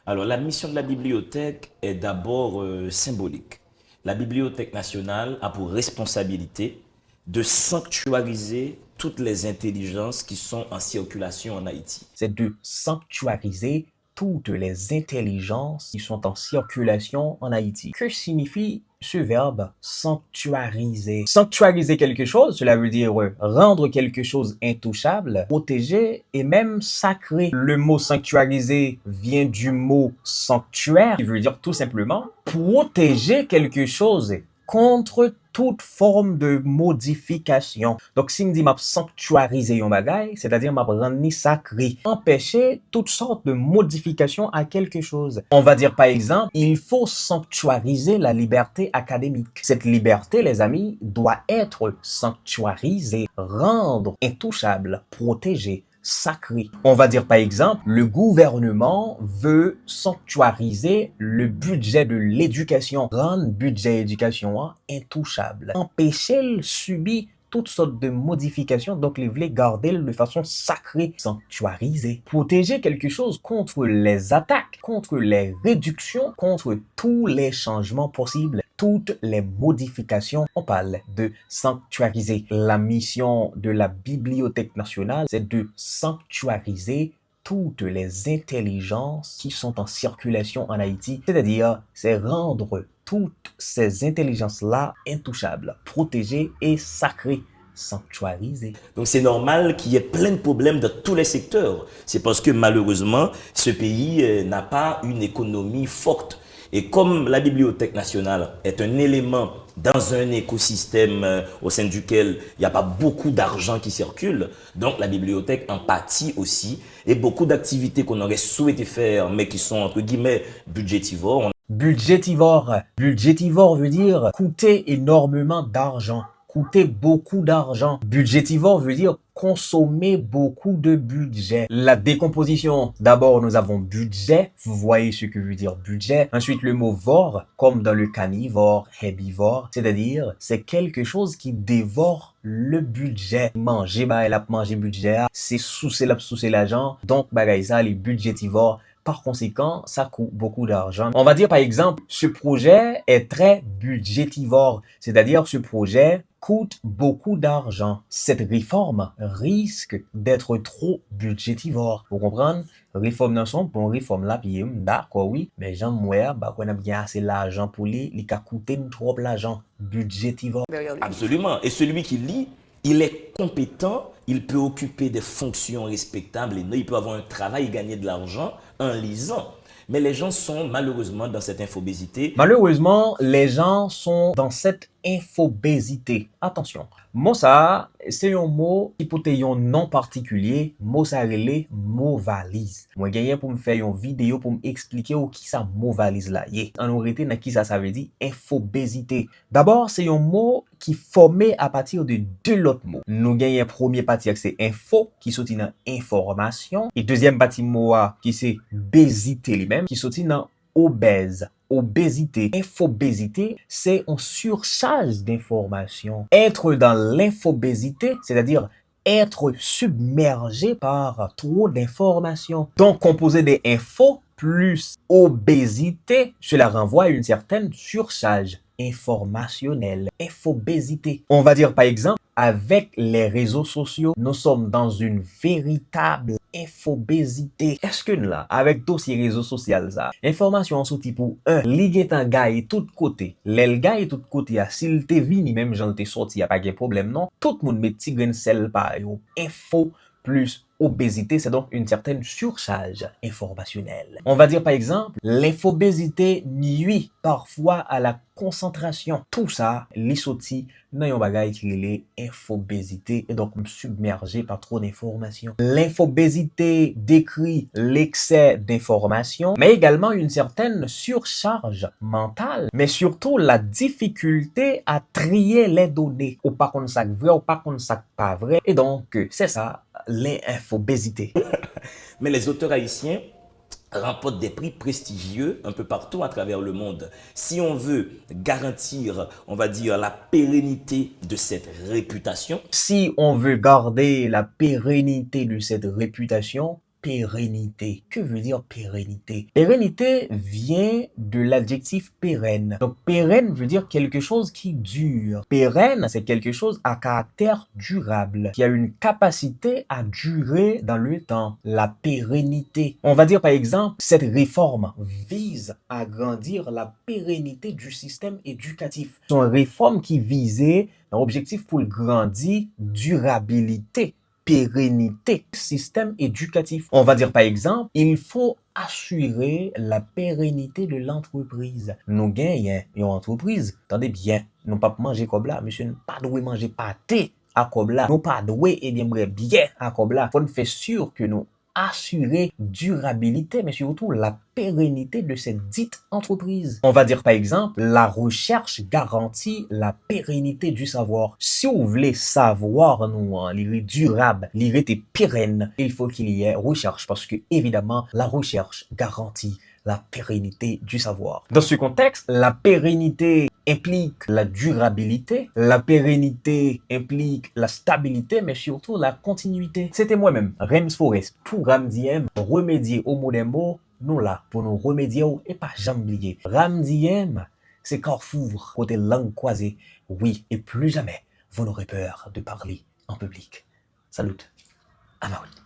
Alors, la mission de la bibliothèque est d'abord symbolique. La Bibliothèque nationale a pour responsabilité de sanctuariser toutes les intelligences qui sont en circulation en Haïti. C'est de sanctuariser toutes les intelligences qui sont en circulation en Haïti. Que signifie ce verbe sanctuariser? Sanctuariser quelque chose, cela veut dire rendre quelque chose intouchable, protéger et même sacré. Le mot sanctuariser vient du mot sanctuaire, qui veut dire tout simplement protéger quelque chose contre toute forme de modification. Donc, si je dis m'a sanctuariser yon bagay, c'est-à-dire m'a rendre sacré, empêcher toutes sortes de modifications à quelque chose. On va dire par exemple, il faut sanctuariser la liberté académique. Cette liberté, les amis, doit être sanctuarisée, rendre intouchable, protégée, sacré. On va dire par exemple, le gouvernement veut sanctuariser le budget de l'éducation, rendre budget éducation intouchable, empêcher le subir toutes sortes de modifications, donc il voulait garder de façon sacrée, sanctuarisée. Protéger quelque chose contre les attaques, contre les réductions, contre tous les changements possibles, toutes les modifications. On parle de sanctuariser. La mission de la Bibliothèque nationale, c'est de sanctuariser toutes les intelligences qui sont en circulation en Haïti, c'est-à-dire c'est rendre toutes ces intelligences-là intouchables, protégées et sacrées, sanctuarisées. Donc c'est normal qu'il y ait plein de problèmes dans tous les secteurs. C'est parce que malheureusement, ce pays n'a pas une économie forte. Et comme la Bibliothèque nationale est un élément dans un écosystème au sein duquel il n'y a pas beaucoup d'argent qui circule, donc la bibliothèque en pâtit aussi. Et beaucoup d'activités qu'on aurait souhaité faire, mais qui sont entre guillemets budgétivores. Budgétivore. Budgétivore veut dire coûter énormément d'argent. Coûter beaucoup d'argent. Budgétivore veut dire consommer beaucoup de budget. La décomposition. D'abord, nous avons budget. Vous voyez ce que veut dire budget. Ensuite, le mot vore, comme dans le carnivore, herbivore. C'est-à-dire, c'est quelque chose qui dévore le budget. Manger, bah, elle a mangé budget. C'est sous l'argent. Donc, bagay ça, les budgétivores. Par conséquent, ça coûte beaucoup d'argent. On va dire par exemple, ce projet est très budgétivore, c'est-à-dire ce projet coûte beaucoup d'argent. Cette réforme risque d'être trop budgétivore. Vous comprenez? Réforme dans son bon réforme là, puis d'accord, oui, mais j'en moi, bah, qu'on a bien assez l'argent pour lui, il a coûté trop l'argent budgétivore. Absolument. Et celui qui lit, il est compétent, il peut occuper des fonctions respectables et il peut avoir un travail et gagner de l'argent en lisant. Mais les gens sont malheureusement dans cette infobésité. Malheureusement, les gens sont dans cette infobésité. Attention, mot ça, c'est un mot qui peut être un nom particulier, mot ça relé mot valise. Moi gagné pour me faire une vidéo pour me expliquer ou qui ça mot valise là. En réalité, dans qui ça veut dire infobésité. D'abord, c'est un mot qui formé à partir de deux autres mots. Nous gagnons premier partie c'est info qui sorti dans information et deuxième partie mot qui c'est bésité lui-même qui sorti dans obèse. Obésité, infobésité, c'est une surcharge d'informations. Être dans l'infobésité, c'est-à-dire être submergé par trop d'informations. Donc, composer des infos plus obésité, cela renvoie à une certaine surcharge informationnelle, infobésité. On va dire par exemple, avec les réseaux sociaux, nous sommes dans une véritable infobésité. Est-ce que là, avec tous ces réseaux sociaux, ça, information sorti pour un, ligue un gars et tout côté. Les gars et tout côté, s'il te vini, même j'en te sorti, y a pas de problème, non? Tout le monde met petit grain de sel par yo. Info plus obésité, c'est donc une certaine surcharge informationnelle. On va dire par exemple, l'infobésité nuit parfois à la concentration. Tout ça, les sorti dans yon bagay qui est infobésité et donc submergé par trop d'informations. L'infobésité décrit l'excès d'informations, mais également une certaine surcharge mentale, mais surtout la difficulté à trier les données. Ou pas qu'on ça vrai, ou pas qu'on ça pas vrai. Et donc, c'est ça, l'infobésité. Mais les auteurs haïtiens remportent des prix prestigieux un peu partout à travers le monde. Si on veut garantir, on va dire, la pérennité de cette réputation, si on veut garder la pérennité de cette réputation, pérennité. Que veut dire pérennité? Pérennité vient de l'adjectif pérenne. Donc pérenne veut dire quelque chose qui dure. Pérenne, c'est quelque chose à caractère durable, qui a une capacité à durer dans le temps. La pérennité. On va dire par exemple, cette réforme vise à agrandir la pérennité du système éducatif. C'est une réforme qui visait un objectif pour grandir durabilité, pérennité, système éducatif. On va dire par exemple, il faut assurer la pérennité de l'entreprise. Nous gagnons une entreprise, attendez bien, nous pas manger comme là, monsieur, nous pas doit manger pâté à comme là, nous pas doit et bien bien à comme là. Faut nous faire sûr que nous assurer durabilité, mais surtout la pérennité de cette dite entreprise. On va dire par exemple, la recherche garantit la pérennité du savoir. Si vous voulez savoir, l'île durable, l'île est pérenne, il faut qu'il y ait recherche parce que évidemment, la recherche garantit la pérennité du savoir. Dans ce contexte, la pérennité implique la durabilité, la pérennité implique la stabilité, mais surtout la continuité. C'était moi-même, Rems Forest, pour Ramdiem, remédier au mot des mots, nous là, pour nous remédier et pas jamais oublier. Ramdiem, c'est Carrefour, côté langue croisée, oui, et plus jamais, vous n'aurez peur de parler en public. Salut, Amaoui.